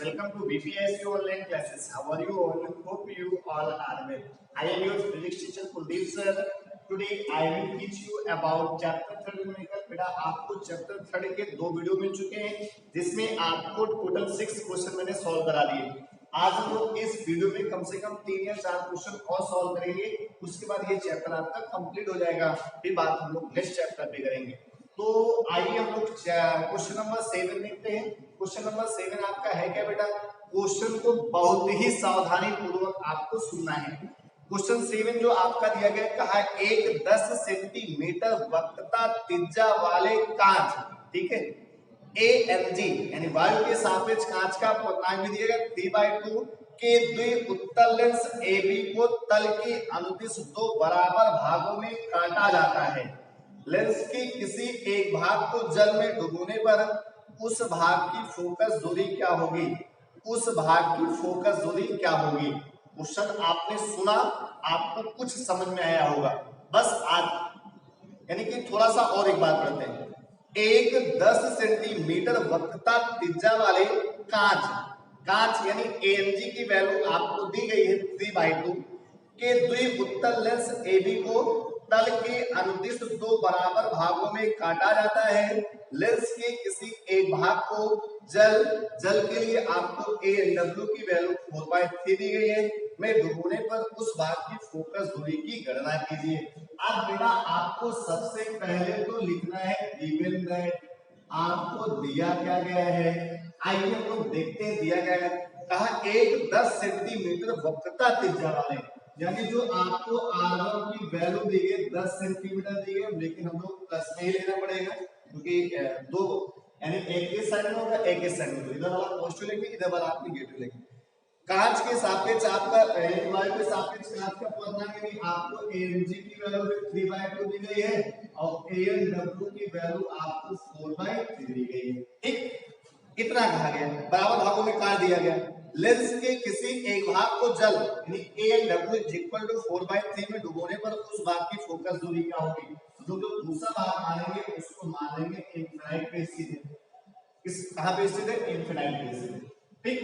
welcome to BPSC online classes. How are you all? Hope you all are well. I am your physics teacher Kuldeep sir. Today I will teach you about chapter 3 numerical. बेटा आपको chapter 3 के 2 video मिल चुके हैं जिसमें आपको total 6 question मैंने solve करा दिए। आज हम लोग इस वीडियो में कम से कम 3 या 4 क्वेश्चन और सॉल्व करेंगे, उसके बाद ये चैप्टर आपका कंप्लीट हो जाएगा। फिर बात हम लोग नेक्स्ट चैप्टर पे करेंगे। तो आइए हम लोग क्वेश्चन नंबर 7 देखते हैं। क्वेश्चन नंबर 7 आपका है क्या बेटा? क्वेश्चन को बहुत ही सावधानी पूर्वक आपको सुनना है। क्वेश्चन 7 जो आपका दिया गया कहा एक 10 सेंटीमीटर वक्रता त्रिज्या वाले कांच, ठीक है, AMG यानी वायु के सापेक्ष कांच का पूर्णांक भी दिया गया 3/2 के द्वि उत्तल लेंस AB को तल के अनुदिश 2 बराबर भागों में काटा जाता है। लेंस के किसी एक भाग को जल में डुबोने पर उस भाग की फोकस दूरी क्या होगी? उस भाग की फोकस दूरी क्या होगी? क्वेश्चन आपने सुना, आपको कुछ समझ में आया होगा। बस आज यानी कि थोड़ा सा और एक बात पढ़ते हैं। एक 10 सेंटीमीटर वक्रता त्रिज्या वाले कांच यानी AMG की वैल्यू आपको दी गई है 3/2 के द्वि उत्तल लेंस AB को तल के अनुदिश 2 बराबर भागों में काटा जाता है। लेंस के किसी एक भाग को जल के लिए आपको AW की वैल्यू 4/3 दी गई है। में डुबोने पर उस भाग की फोकस दूरी की गणना कीजिए। अब बेटा आपको सबसे पहले तो लिखना है गिवन दैट। आपको दिया क्या गया है? आइए हम लोग देखते हैं दिया गया है। कहा एक 10 सेंटीमीटर वक्रता त्रिज्या वाले, यानी जो आपको R1 की वैल्यू दी गई 10 सेंटीमीटर दी गई, लेकिन हम लोग प्लस में ही लेना पड़ेगा क्योंकि दो यानी एक इस साइड में होगा एक इस साइड में, इधर वाला पॉजिटिव लेंगे इधर वाला आप नेगेटिव लेंगे। कांच के सापेक्ष आपका वायु के सापेक्ष कांच का पूर्णांक यानी आपको AMG की वैल्यू 3/2 दी गई है और ANW की वैल्यू आपको 4/3 दी गई है। ठीक, इतना कहा गया, बराबर भागों में काट दिया गया। लेंस के किसी एक भाग को जल यानी ANW 4/3 में डुबोने पर उस भाग की फोकस दूरी क्या होगी? जो दूसरा भाग मानेंगे उसको मानेंगे इनफिनाइट पे स्थित है। किस कहां पे स्थित है? इनफिनाइट पे स्थित है। ठीक,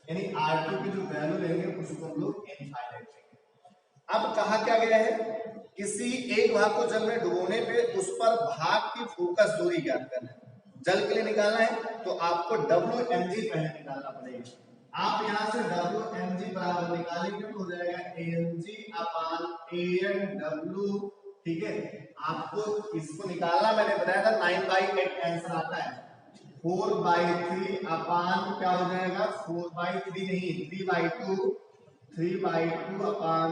यानी R2 की जो वैल्यू लेंगे उसको हम लोग इनफाइनाइट लेंगे। अब कहा क्या गया है? किसी एक भाग को जल में डुबोने पे उस पर भाग की फोकस दूरी ज्ञात करना है। जल के लिए निकालना है तो आपको WMG पहले निकालना पड़ेगा। आप यहां से WMG बराबर निकालेंगे तो हो जाएगा AMG/ANW। ठीक है, आपको इसको निकालना मैंने बताया था 9/8 आंसर आता है। 4/3 अपान क्या हो जाएगा? 4/3 नहीं 3/2 अपान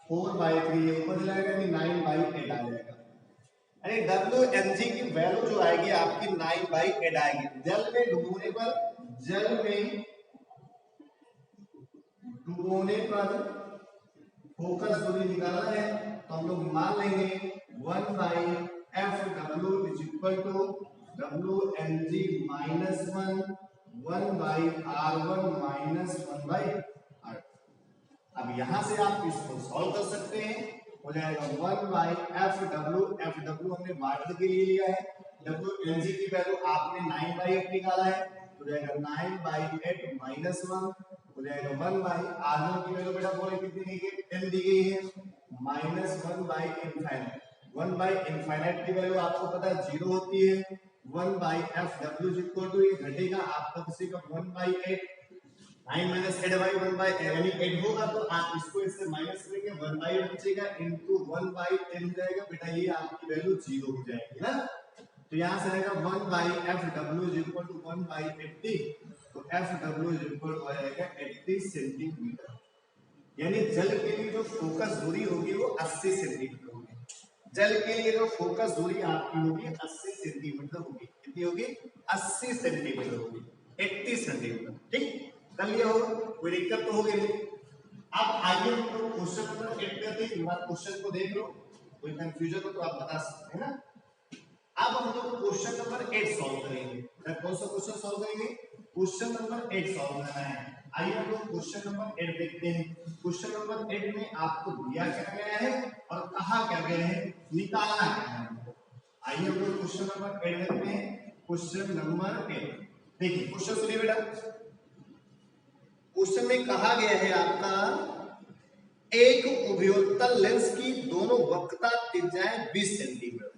4/3 ऊपर जाएगा यानी 9/8 आ जाएगा। यानी WMG की वैल्यू जो आएगी आपकी 9/8 आएगी। जल में डुबोने पर फोकस दूरी निकालना है तो हम लोग मान लेंगे 1/FW is equal to WMG -1 1/R1 -1/R2। अब यहां से आप इसको सॉल्व कर सकते हैं, हो जाएगा 1/FW हमने वाटर के लिए लिया है, WMG की वैल्यू आपने 9/8 निकाला है, हो जाएगा 9/8 -1 हो जाएगा 1/R1 की वैल्यू बेटा बोले कितनी दी गई? 10 दी गई है, -1/इनफाइनाइट। 1/इनफाइनाइट की वैल्यू आपको पता है 0 होती है। 1/FW इज इक्वल टू ये घटेगा आपका किसी का 1/8 9 - 8/1 यानी 8 होगा तो आप इसको इससे माइनस करेंगे 1/8 बचेगा इनटू 1/10 हो जाएगा बेटा, ये आपकी वैल्यू 0 हो जाएगी ना। तो यहां से आएगा 1/FW इज इक्वल टू 1/80 तो FW इज इक्वल टू आएगा 80 सेंटीमीटर। यानी जल के लिए जो फोकस दूरी होगी वो 80 सेंटीमीटर होगी। जल के लिए जो फोकस दूरी आपकी होगी 80 सेंटीमीटर होगी। कितनी होगी? 80 सेंटीमीटर होगी, 80 सेंटीमीटर। ठीक, कर लिया होगा, कोई दिक्कत तो होगी नहीं। अब आइए हम लोग क्वेश्चन नंबर 8 करते हैं। क्वेश्चन को देख लो, कोई कंफ्यूजन हो तो आप बता सकते हैं ना। अब हम लोग क्वेश्चन नंबर 8 सॉल्व करेंगे। कौन सा क्वेश्चन सॉल्व करेंगे? क्वेश्चन नंबर 8 सॉल्व करना है। आइए हम लोग क्वेश्चन नंबर 8 देखते हैं। क्वेश्चन नंबर 8 में आपको दिया क्या गया है और कहा क्या गया है, निकालना क्या है। आइए हम लोग क्वेश्चन नंबर 8 देखते हैं। क्वेश्चन नंबर 8 देखिए, क्वेश्चन सुनिए बेटा। क्वेश्चन में कहा गया है आपका एक उभयोत्तल लेंस की दोनों वक्रता त्रिज्याएं 20 सेंटीमीटर।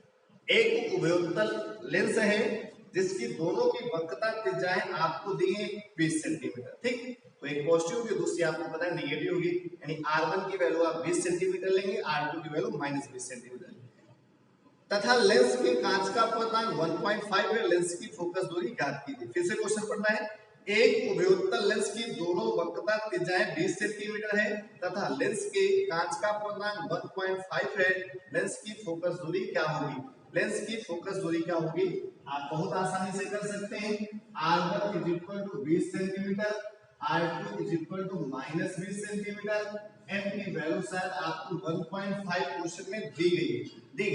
एक उभयोत्तल लेंस है जिसकी दोनों की वक्रता त्रिज्याएं आपको दी है 20 सेंटीमीटर। ठीक, तो एक पॉजिटिव होगी, दूसरी आपको पता है नेगेटिव होगी। यानी R1 की वैल्यू आप 20 सेंटीमीटर लेंगे, R2 की वैल्यू -20 सेंटीमीटर तथा लेंस के कांच का अपवर्तनांक 1.5 है। लेंस की फोकस दूरी ज्ञात कीजिए। फिर से क्वेश्चन पढ़ना है। एक उभयोत्तल लेंस की दोनों वक्रता त्रिज्याएं 20 सेंटीमीटर है तथा लेंस के कांच का अपवर्तनांक 1.5 है। लेंस की फोकस दूरी क्या होगी? लेंस की फोकस दूरी क्या होगी? आप बहुत आसानी से कर सकते हैं। R1 20 centimetre, R2 -20 centimetre. m की वैल्यू शायद आपको 1.5 क्वेश्चन में दी गई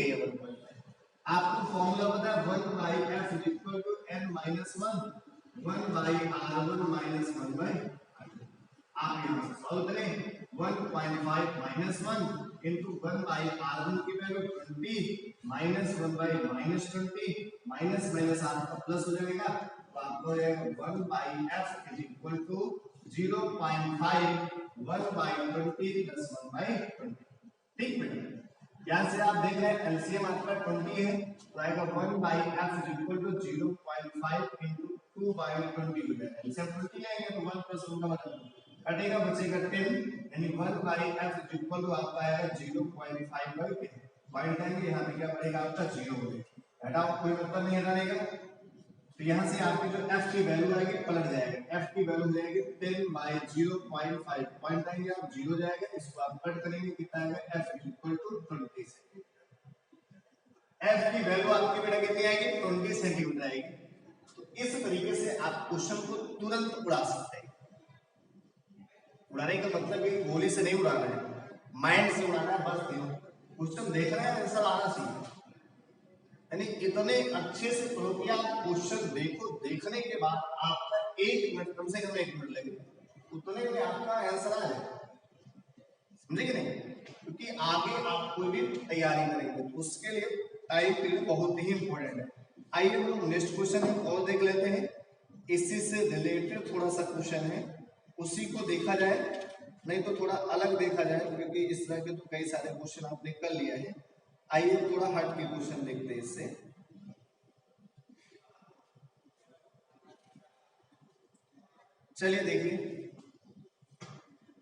है 1.5। आपको फॉर्मूला पता है 1/f n - 1 1/r1 - 1 by आप यहां से सॉल्व करें। 1.5 - 1 into 1/r1 की वैल्यू 20 -1 by -20 माइनस आपका प्लस हो जाएगा, तो आपको 1/f 0.5 1/20 + 1/20। ठीक बेटा, यहां से आप देख रहे हैं एलसीएम आपका 20 है, तो आएगा 1/f 0.5 into 2/20 हो जाएगा। एलसीएम 20 आएगा तो 1 + 1 का मतलब कटेगा, बचेगा 10। यानी 1/f आपका आएगा 0.5/10। बाइंड करेंगे, यहाँ पे क्या पड़ेगा आपका 0 हो जाएगा। घटाओ, कोई मतलब नहीं हटाने का। तो यहाँ से आपकी जो f की वैल्यू आएगी पलट जाएगा। f की वैल्यू जाएगी 10/0.5 पॉइंट आएंगे आप 0 जाएगा। इसको आप कट करेंगे, कितना आएगा f = 20 सेंटीमीटर। f की वैल्यू आपकी बेटा कितनी आएगी 20 सेंटीमीटर आएगी। तो इस तरीके से आप क्वेश्चन को तुरंत उड़ा सकते हैं। उड़ाने का मतलब ये गोली से नहीं उड़ाना है, माइंड से उड़ाना है। बस क्वेश्चन देख रहे हैं आंसर आना चाहिए। यानी इतने अच्छे से करो कि आप क्वेश्चन देखो, देखने के बाद आपका 1 मिनट, कम से कम 1 मिनट लगेगा, उतने में आपका आंसर आ जाएगा। समझे कि नहीं? क्योंकि आगे आप कोई भी तैयारी करेंगे तो उसके लिए टाइम पीरियड बहुत ही इंपॉर्टेंट है। आइए हम लोग नेक्स्ट क्वेश्चन और देख लेते हैं। इसी से रिलेटेड थोड़ा सा क्वेश्चन है, उसी को देखा जाए, नहीं तो थोड़ा अलग देखा जाए, क्योंकि इस तरह के तो कई सारे क्वेश्चन आपने कर लिया है। आइए थोड़ा हट के क्वेश्चन देखते हैं इससे। चलिए देखिए,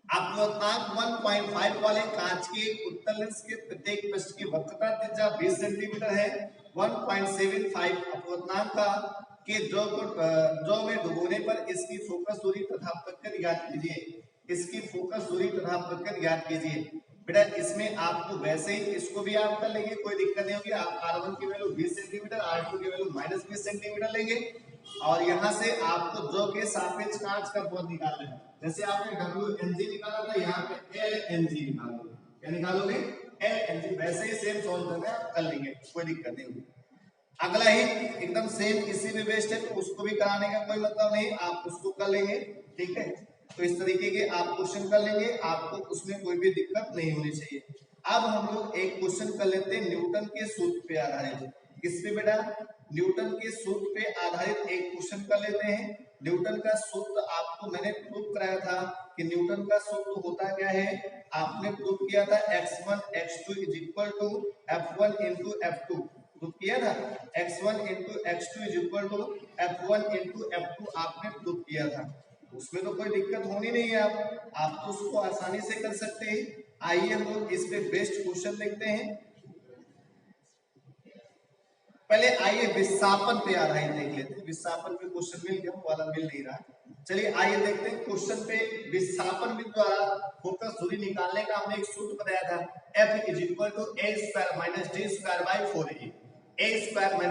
अपवर्तनांक 1.5 वाले कांच के उत्तल लेंस के प्रत्येक पृष्ठ की वक्रता त्रिज्या 20 सेंटीमीटर है। 1.75 अपवर्तनांक का के द्रव में डुबोने पर इसकी फोकस दूरी तथा अपवर्तन ज्ञात कीजिए। इसकी फोकस दूरी तथा अपवर्तन ज्ञात कीजिए। बेटा इसमें आपको वैसे ही इसको भी आप कर लेंगे, कोई दिक्कत नहीं होगी। आप R1 की वैल्यू 20 सेंटीमीटर, R2 की वैल्यू -20 सेंटीमीटर लेंगे और यहाँ से आपको द्रव के सापेक्ष कांच का पद निकालना है। जैसे आपने WNG निकाला था, यहाँ पे LNG निकालोगे। क्या निकालोगे? LNG। वैसे ही सेम सॉल्व करना है, कर लेंगे, कोई दिक्कत नहीं होगी। अगला ही एकदम सेम इसी में बेस्ड है, तो उसको भी कराने का कोई मतलब नहीं, आप उसको कर लेंगे। ठीक है, तो इस तरीके के आप क्वेश्चन कर लेंगे, आपको उसमें कोई भी दिक्कत नहीं होनी चाहिए। अब हम लोग एक क्वेश्चन कर लेते हैं न्यूटन के सूत्र पे आधारित। किस पे बेटा? न्यूटन के सूत्र पे आधारित एक क्वेश्चन कर लेते हैं। न्यूटन का सूत्र आपको मैंने प्रूव कराया था कि न्यूटन का सूत्र होता क्या है। आपने प्रूव किया था x1 x2 = f1 × f2। Prove किया था x1 × x2 = f1 × f2 आपने प्रूव किया था। उसमें तो कोई दिक्कत होनी नहीं है, आप तो उसको आसानी से कर सकते हैं। आइए हम लोग इस पे बेस्ट क्वेश्चन देखते हैं। पहले आइए विस्थापन पे आधारित देख लेते हैं। विस्थापन पे क्वेश्चन मिल गया, वाला मिल नहीं रहा। चलिए आइए देखते हैं क्वेश्चन पे विस्थापन के द्वारा फोकस दूरी निकालने का हमने एक सूत्र बताया था, F = a² - d² / 4a। a²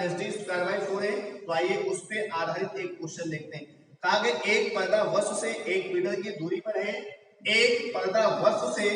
- d² / 4a। तो आइए उस पे आधारित एक क्वेश्चन देखते हैं। कहा गया एक पर्दा वस्तु से 1 मीटर की दूरी पर है। एक पर्दा वस्तु से,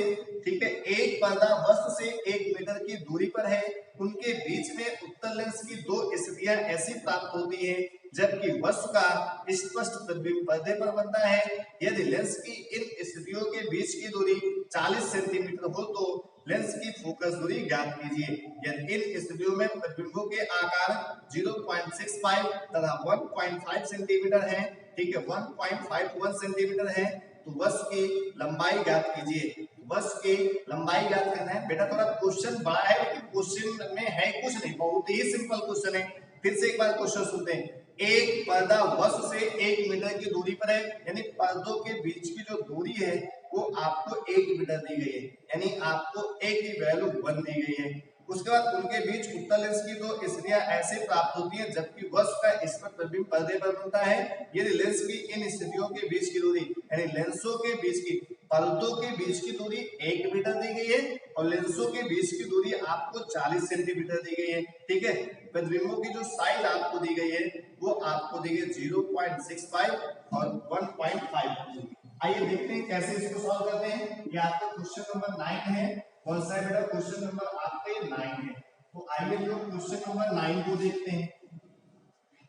ठीक है, एक पर्दा वस्तु से 1 मीटर की दूरी पर है। उनके बीच में उत्तल लेंस की दो स्थितियां ऐसी प्राप्त होती हैं जबकि वस्तु का स्पष्ट प्रतिबिंब पर्दे पर बनता है। यदि लेंस की इन स्थितियों के बीच की दूरी 40 सेंटीमीटर हो तो लेंस की फोकस दूरी ज्ञात कीजिए। यदि इन स्थितियों में प्रतिबिंबों के आकार 0.65 तथा 1.5 सेंटीमीटर है, ठीक है, 1.51 सेंटीमीटर है, तो वस्तु की लंबाई ज्ञात कीजिए। वस्तु की लंबाई ज्ञात करना है बेटा। थोड़ा क्वेश्चन बड़ा है लेकिन क्वेश्चन में है कुछ नहीं, बहुत ही सिंपल क्वेश्चन है। फिर से एक बार क्वेश्चन सुनते हैं। एक पर्दा वस्तु से 1 मीटर की दूरी पर है, यानी पर्दों के बीच की जो दूरी है वो आपको 1 मीटर दी गई है, यानी आपको a की वैल्यू 1 दी गई है। उसके बाद उनके बीच उत्तल लेंस की दो स्थितियां ऐसे प्राप्त होती हैं जबकि वस्तु का स्पष्ट प्रतिबिंब पर्दे पर बनता है यदि लेंस की इन स्थितियों के बीच की दूरी, यानी लेंसों के बीच की, पर्दों के बीच की दूरी 1 मीटर दी गई है और लेंसों के बीच की दूरी आपको 40 सेंटीमीटर दी गई है। ठीक है, प्रतिबिंबों की जो साइज आपको दी गई है वो आपको दी गई 0.65 और 1.5। आइए देखते हैं कैसे इसको सॉल्व करते हैं। ये आपका क्वेश्चन नंबर 9 है। कौन सा है बेटा? क्वेश्चन नंबर आपका 9 है। तो आइए जो क्वेश्चन नंबर 9 को देखते हैं।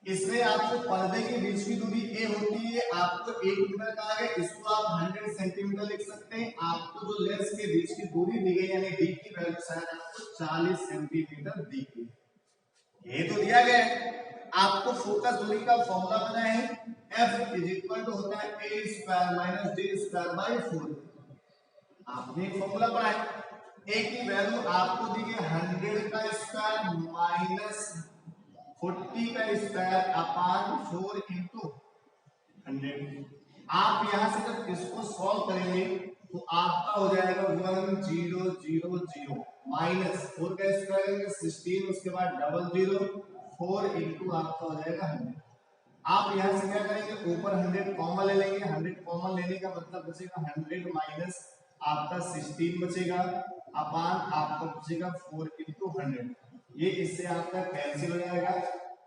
इसमें आपको पर्दे के बीच की दूरी a होती है, आपको 1 मीटर कहा गया, इसको आप 100 सेंटीमीटर लिख सकते हैं। आपको जो लेंस के बीच की दूरी दी गई यानी d की वैल्यू शायद आपको 40 सेंटीमीटर दी गई, ये तो दिया गया है। आपको फोकस दूरी का फॉर्मूला पता है, F इज इक्वल टू होता है a square minus d square by 4। आपने एक फॉर्मूला पढ़ा है, a की वैल्यू आपको दी गई 100 का स्क्वायर माइनस 40 का स्क्वायर अपान 4 इंटू 100। आप यहां से जब इसको सॉल्व करेंगे तो आपका हो जाएगा 1000 माइनस 4 का स्क्वायर 16, उसके बाद डबल 0 4 इंटू आपका हो जाएगा 100। आप यहां से क्या करेंगे, ऊपर 100 कॉमन ले लेंगे। 100 कॉमन लेने का मतलब बचेगा 100 माइनस आपका 16 बचेगा अपान आपका बचेगा 4 इंटू 100। ये इससे आपका कैंसिल हो जाएगा,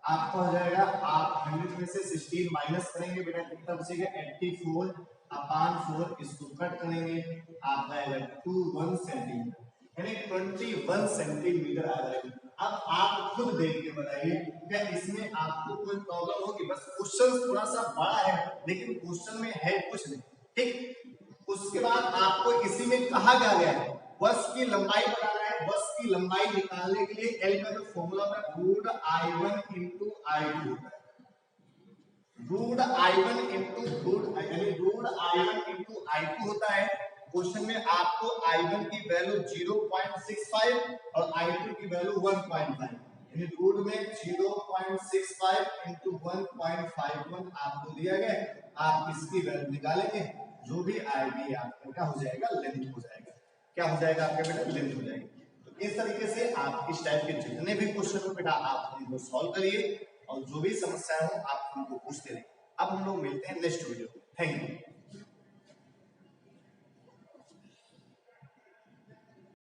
आपका हो जाएगा, आप 100 में से 16 माइनस करेंगे बेटा कितना बचेगा 84 अपान 4, इसको कट करेंगे आपका आएगा 21 सेंटीमीटर, यानी 21 सेंटीमीटर आ जाएगा। अब आप खुद देख के बताइए क्या इसमें आपको कोई प्रॉब्लम होगी? बस क्वेश्चन थोड़ा सा बड़ा है लेकिन क्वेश्चन में है कुछ नहीं। ठीक, उसके बाद आपको इसी में कहा क्या गया है, वस्तु की लंबाई बताना है। वस्तु की लंबाई निकालने के लिए एल का जो फॉर्मूला होता है रूट I1 इंटू I2 होता है। रूट I1 इंटू रूट यानी रूट I1 इंटू I2 होता है। क्वेश्चन में आपको I1 की वैल्यू 0.65 और I2 की वैल्यू 1.5, यानी रूट में 0.65 इंटू 1.51 आपको दिया गया। आप इसकी वैल्यू निकालेंगे, जो भी आएगी आपका क्या हो जाएगा, लेंथ हो जाएगा। क्या हो जाएगा आपका बेटा, लेंथ हो जाएगी। तो इस तरीके से आप इस टाइप के जितने भी क्वेश्चन हो बेटा आप उनको सॉल्व करिए और जो भी समस्या हो आप उनको पूछते रहिए। अब हम लोग मिलते हैं नेक्स्ट वीडियो। Thank you.